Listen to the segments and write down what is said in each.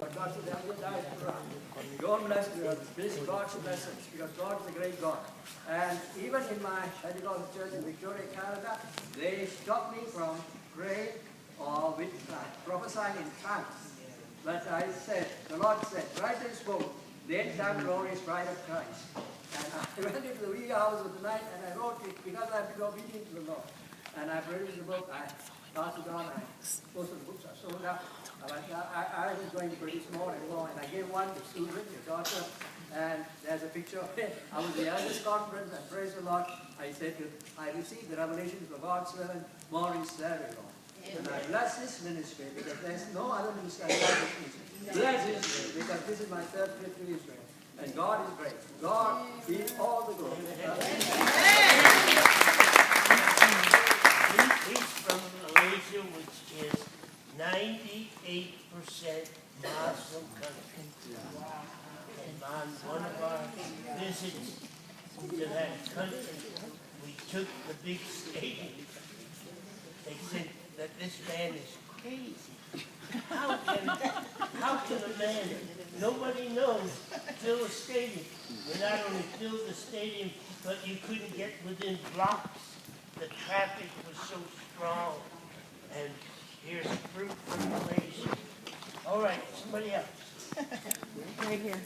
God said, don't bless this God's blessings, because God is a great God. And even in my Pentecostal church in Victoria, Canada, they stopped me from praying or with prophesying in tongues. But I said, the Lord said, write this book, The End Time Glorious Bride of Christ. And I went into the wee hours of the night and I wrote it because I have to be obedient to the Lord. And I produced the book, I passed it on, most of the books are sold out. I was going to produce more and more, and I gave one to Susan, your daughter, and there's a picture of it. I was the eldest conference, and praise the Lord, I said, I received the revelation from God's servant, Morris Cerullo. And I bless this ministry, because there's no other ministry I love this ministry. Bless this ministry, because this is my third trip to Israel. And God is great. God be all the glory. He's from Malaysia, which is 98% Muslim country. And on one of our visits to that country, we took the big stadium. They said that this man is crazy. How can a man, nobody knows, fill a stadium? We not only filled the stadium, but you couldn't get within blocks. The traffic was so strong. And here's fruit from Malaysia. All right, somebody else. Right here.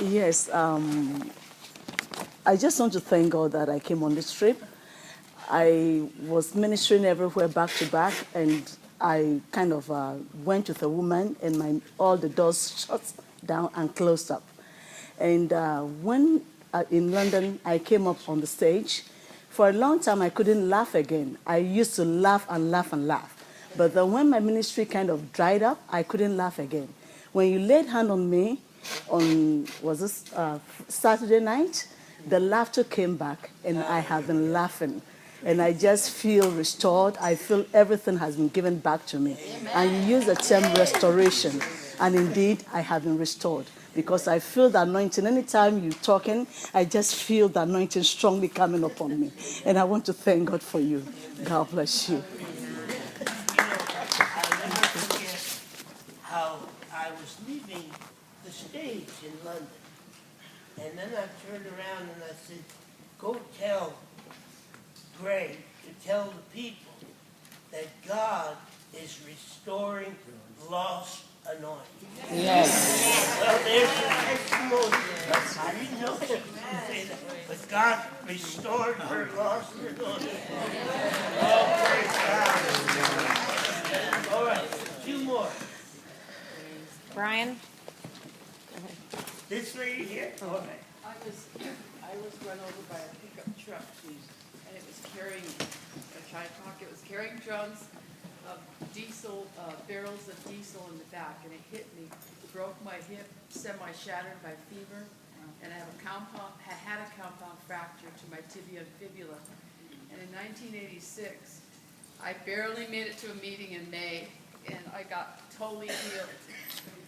Yes, I just want to thank God that I came on this trip. I was ministering everywhere back to back, and I kind of went with a woman, and all the doors shut down and closed up. And when in London, I came up on the stage. For a long time, I couldn't laugh again. I used to laugh and laugh and laugh. But then when my ministry kind of dried up, I couldn't laugh again. When you laid hand on me on, was this Saturday night, the laughter came back, and I have been laughing. And I just feel restored. I feel everything has been given back to me. Amen. And you use the term restoration. And indeed, I have been restored. Because I feel the anointing. Anytime you're talking, I just feel the anointing strongly coming upon me. And I want to thank God for you. God bless you. I'll never forget how I was leaving the stage in London. And then I turned around and I said, go tell Greg to tell the people that God is restoring lost anointing. Yes. Well, there's a testimony. I didn't know she was going to say that. But God restored her lost anointing. Oh, praise God. All right, two more. Brian? This lady here? All right. I was run over by a pickup truck, and it was carrying, it was carrying drums of diesel, barrels of diesel in the back, and it hit me, broke my hip, semi-shattered by fever, and I had a compound fracture to my tibia and fibula. And in 1986, I barely made it to a meeting in May, and I got totally healed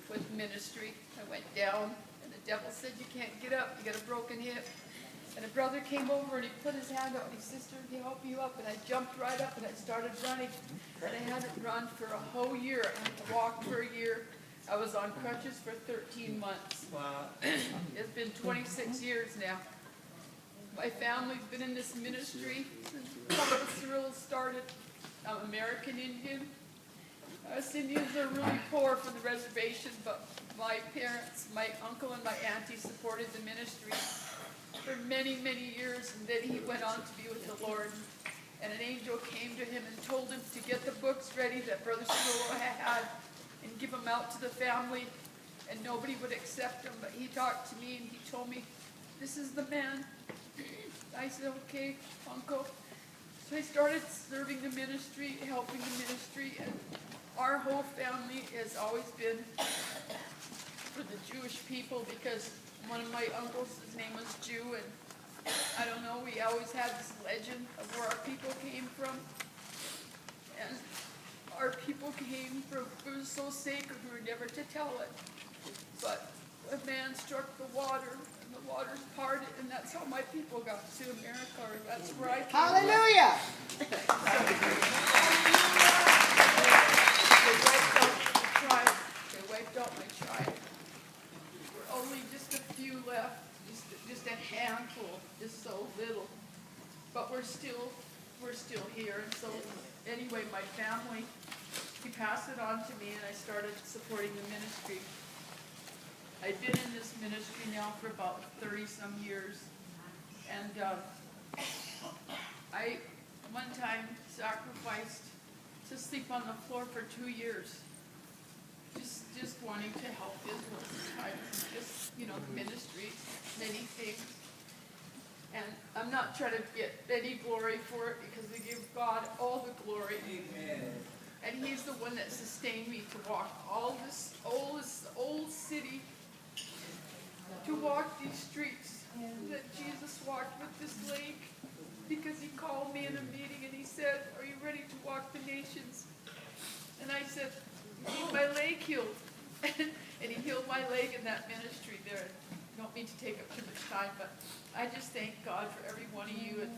with ministry. I went down, and the devil said, you can't get up, you got a broken hip. And a brother came over and he put his hand out and he said, sister, can I help you up? And I jumped right up and I started running. And I hadn't run for a whole year. I hadn't walked for a year. I was on crutches for 13 months. Wow. It's been 26 years now. My family's been in this ministry since Pauline Cerullo started. I'm American Indian. Us Indians are really poor from the reservation, but my parents, my uncle and my auntie supported the ministry for many, many years, and then he went on to be with the Lord. And an angel came to him and told him to get the books ready that Brother Cerullo had and give them out to the family, and nobody would accept them. But he talked to me and he told me, this is the man. I said, okay, Uncle. So I started serving the ministry, helping the ministry, and our whole family has always been for the Jewish people, because one of my uncles, his name was Jew, and I don't know, we always had this legend of where our people came from. And our people came from, it was so sacred, we were never to tell it. But a man struck the water, and the waters parted, and that's how my people got to America, or that's where I came from. Hallelujah! anyway, my family, he passed it on to me, and I started supporting the ministry. I've been in this ministry now for about 30-some years, and I one time sacrificed to sleep on the floor for 2 years, just wanting to help Israel. Just, you know, the ministry, many things. And I'm not trying to get any glory for it, because we give God all the glory. Amen. And he's the one that sustained me to walk all this old city, to walk these streets that Jesus walked with this lake, because he called me in a meeting and he said, "Are you ready to walk the nations?" And I said, "I need my leg healed." And he healed my leg in that ministry there. I don't mean to take up too much time, but I just thank God for every one of you and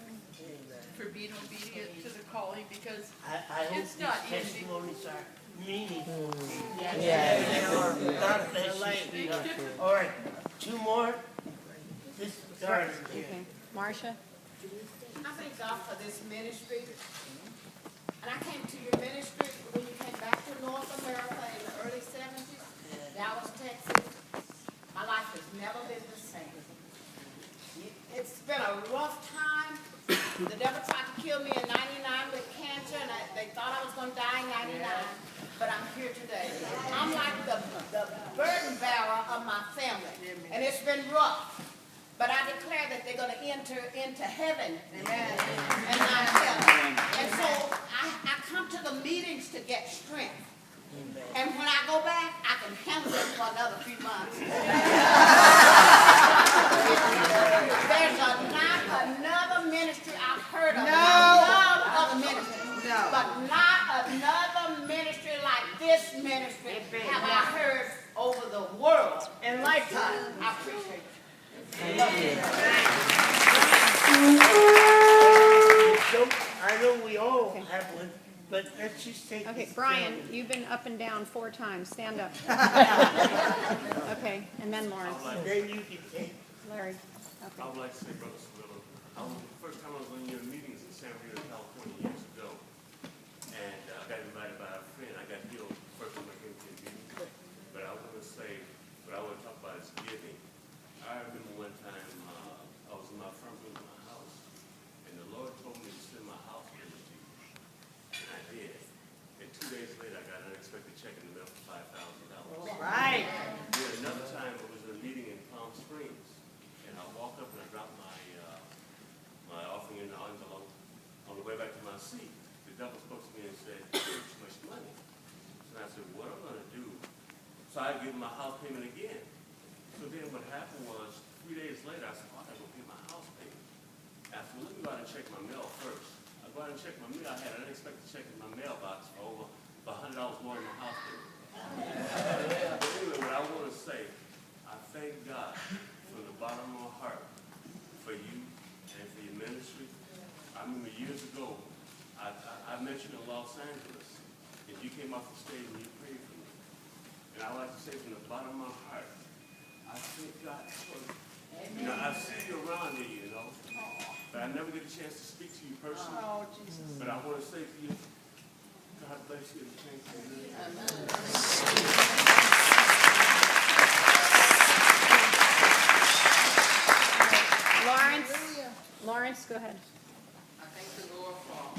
for being obedient to the calling, because I hope it's not these easy. testimonies are meaningful. Yeah. God bless you, sweetheart. All right, 2 more. This garden here. Okay. Marcia? I thank God for this ministry. And I came to your ministry when you came back to North America in the early 70s, Dallas, Texas. My life has never been the same. It's been a rough time. The devil tried to kill me in 99 with cancer, and they thought I was going to die in 99. But I'm here today. I'm like the burden bearer of my family. And it's been rough. But I declare that they're going to enter into heaven. Amen. And not hell. And so I come to the meetings to get strength. And when I go back, I can handle it for another few months. There's not another ministry I've heard of. No. I love other ministries. No. But not another ministry like this ministry have I heard over the world in lifetime. I appreciate it. I know we all have one, but let's just take Okay, this Brian, down. you've been up and down 4 times. Stand up. Okay, and then Lawrence. Then you can take. Larry. I Okay. would like to say, Brother Cerullo, the first time I was in your meetings in San Diego, California years ago, and I got invited by a friend. I got healed the first time I came to your meeting. But I want to say, what I want to talk about is giving. I remember one time I was in my front room of my house, and the Lord told me to send my house bill to you. And I did. And 2 days later, I got an unexpected check in the mail for $5,000. Right. Then another time, it was a meeting in Palm Springs, and I walked up and I dropped my offering in the envelope. On the way back to my seat, the devil spoke to me and said, "You have too much money." So I said, "What am I going to do?" So I gave him my house payment again. So then what happened was, 3 days later, I said, "Oh, I got to go pay my house payment." I said, "Let me go out and check my mail first." I go out and check my mail. I had an unexpected check in my mailbox for over $100 more than my house payment. But anyway, what I want to say, I thank God from the bottom of my heart for you and for your ministry. I remember years ago, I met you in Los Angeles, and you came off the stage and you prayed for me. And I would like to say from the bottom of my heart, I thank God for you. You know, I see you around here, you know, but I never get a chance to speak to you personally. Oh, Jesus. But I want to say to you, God bless you and thank you. Lawrence, go ahead. I thank the Lord for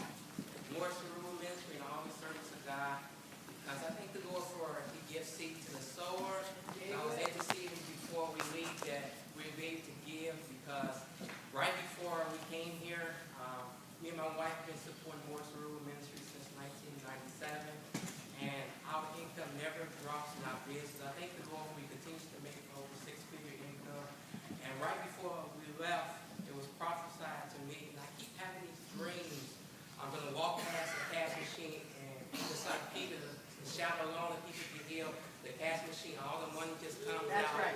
Morris Cerullo Ministry and all the service of God. Because I thank the Lord for He gives seed to the sower. I was able to see even before we leave that we're able to give, because right before we came here, me and my wife have been supporting Morris Cerullo Ministry since 1997. And our income never drops in our business. I thank the Lord we continue to make over 6-figure income. And right before we left, it was prophesied to me, and I keep having these dreams. I'm going to walk past the cash machine, and just like Peter, the shout alone, and people can heal the cash machine, all the money just comes out. That's right.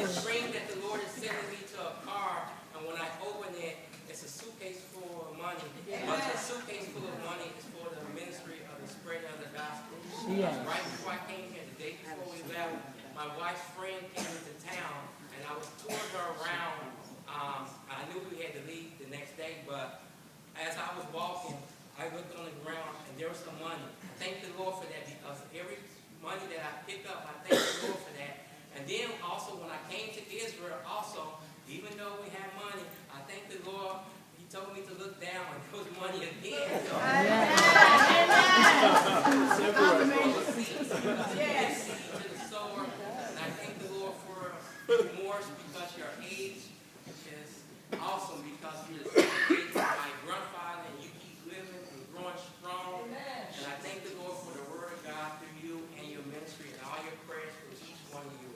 This dream that the Lord is sending me to a car, and when I open it, it's a suitcase full of money. But the suitcase full of money is for the ministry of the spread of the gospel. Right before I came here, the day before we left, my wife's friend came into town, and I was touring her around. I I knew we had to leave the next day, but as I was walking, I looked on the ground and there was some money. I thank the Lord for that because every money that I picked up, I thank the Lord for that. And then also when I came to Israel also, even though we had money, I thank the Lord. He told me to look down and there was money again. So, yes. To the sower. And I thank the Lord for Morris because your age is awesome because you're the same age as my grandfather and you keep living and growing strong. And I thank the Lord for the word of God through you and your ministry and all your prayers for each one of you.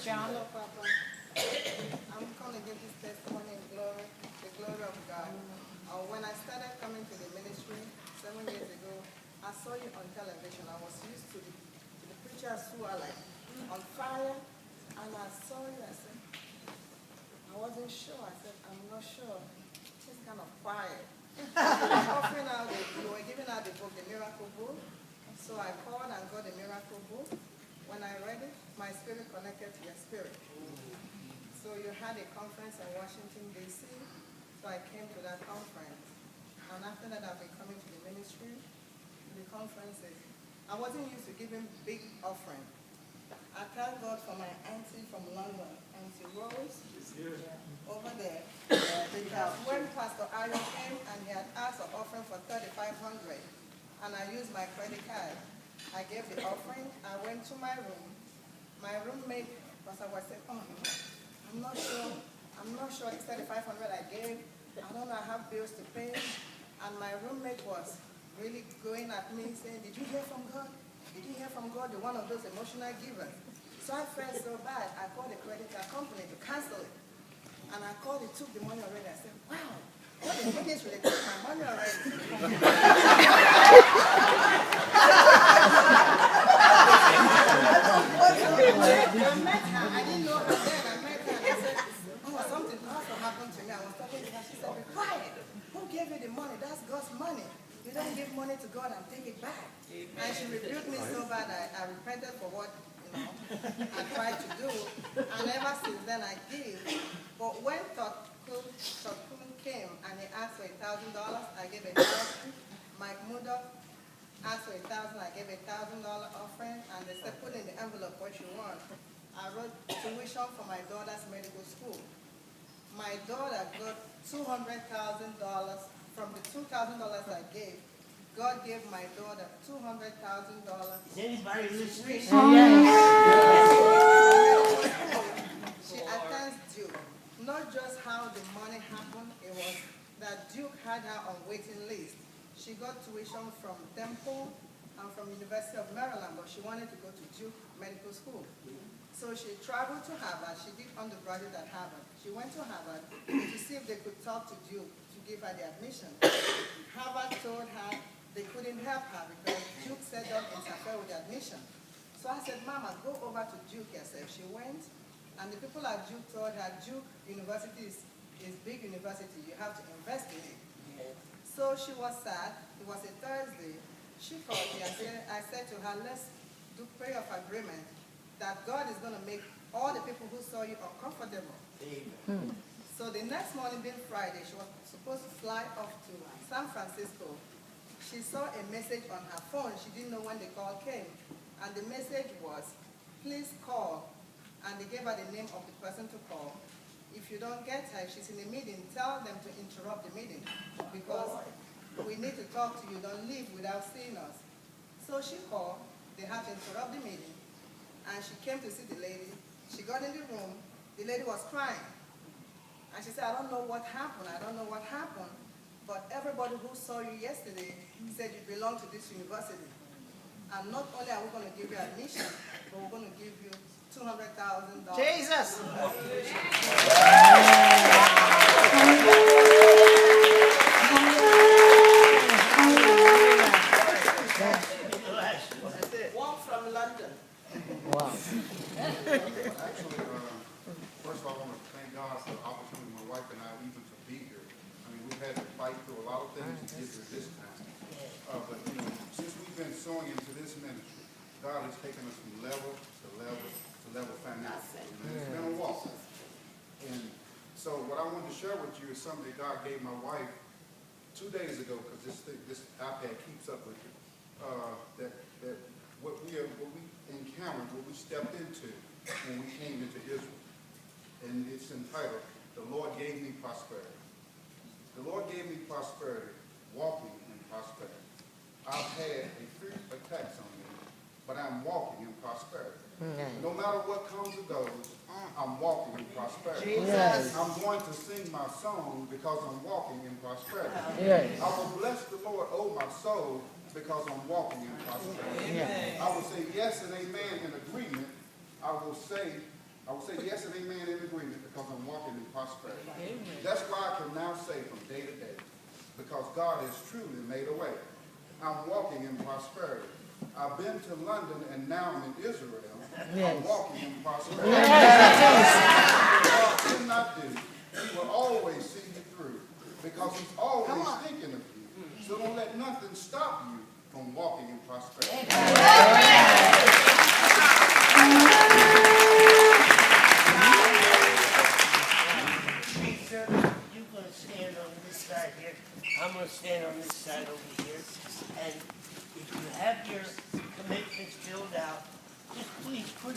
John? I'm going to give this testimony in glory, the glory of God. When I started coming to the ministry 7 years ago, I saw you on television. I was used to the preachers who are like on fire, and I saw you. I said, I wasn't sure. I said, I'm not sure. It's kind of quiet. You were giving out the book, the miracle book. So I called and got the miracle book. When I read it, my spirit connected to your spirit. So you had a conference in Washington, D.C., so I came to that conference. And after that, I've been coming to the ministry, the conferences. I wasn't used to giving big offering. I thank God for my auntie from London, Auntie Rose, over there. Because when Pastor Ayo came and he had asked for offering for $3,500, and I used my credit card, I gave the offering. I went to my room. My roommate, Pastor was saying, oh, I'm not sure it's $3,500 I gave. I don't know, I have bills to pay. And my roommate was really going at me saying, did you hear from God? Did you hear from God? You're one of those emotional givers. So I felt so bad. I called the credit card company to cancel it. And I called, it took the money already. I said, wow, what the ministry, they took my money already. I met her. I didn't know her then. I met her and I said, oh, something awful happened to me. I was talking to her. She said, be quiet. Who gave you the money? That's God's money. You don't give money to God and take it back. And she rebuked me so bad. I repented for what I tried to do. And ever since then I give. But when Tokun came and he asked for $1,000, I gave $1,000. Mike Murdoch asked for $1,000, I gave $1,000 offering, and they said, put in the envelope what you want. I wrote tuition for my daughter's medical school. My daughter got $200,000 from the $2,000 I gave. God gave my daughter $200,000. Is anybody listening? She attends Duke. Not just how the money happened, it was that Duke had her on waiting list. She got tuition from Temple and from University of Maryland, but she wanted to go to Duke Medical School. So she traveled to Harvard. She did undergraduate at Harvard. She went to Harvard to see if they could talk to Duke to give her the admission. Harvard told her they couldn't help her because Duke said don't interfere with the admission. So I said, Mama, go over to Duke yourself. She went, and the people at Duke told her, Duke University is big university. You have to invest in it. So she was sad. It was a Thursday. She called me. I said to her, let's do prayer of agreement that God is going to make all the people who saw you uncomfortable. So the next morning, being Friday, she was supposed to fly off to San Francisco. She saw a message on her phone. She didn't know when the call came. And the message was, please call. And they gave her the name of the person to call. If you don't get her, if she's in a meeting, tell them to interrupt the meeting because we need to talk to you. Don't leave without seeing us. So she called. They had to interrupt the meeting. And she came to see the lady. She got in the room. The lady was crying. And she said, I don't know what happened. I don't know what happened. But everybody who saw you yesterday said you belong to this university. And not only are we going to give you admission, but we're going to give you $200,000. Jesus! One from London. Wow. Actually, first of all, I want to thank God for the opportunity my wife and I even to be here. I mean, we've had to fight through a lot of things to get to this time. But, since we've been sowing into this ministry, God has taken us from level to level to level financially. And it's been a walk. And so what I wanted to share with you is something that God gave my wife 2 days ago, because this iPad keeps up with it. That what we encountered, what we stepped into when we came into Israel. And it's entitled, "The Lord Gave Me Prosperity." The Lord gave me prosperity, walking in prosperity. I've had a few attacks on me, but I'm walking in prosperity. No matter what comes or goes, I'm walking in prosperity. Jesus. I'm going to sing my song because I'm walking in prosperity. Yes. I will bless the Lord, oh my soul, because I'm walking in prosperity. I will say yes and amen in agreement. I will say yes and amen in agreement because I'm walking in prosperity. That's why I can now say from day to day, because God has truly made a way. I'm walking in prosperity. I've been to London and now I'm in Israel. I'm walking in prosperity. What God did not do, He will always see you through because He's always thinking of you. So don't let nothing stop you from walking in prosperity. Lisa, you're going to stand on this side here. I'm going to stand on this side over here. And if you have your commitments filled out, just please put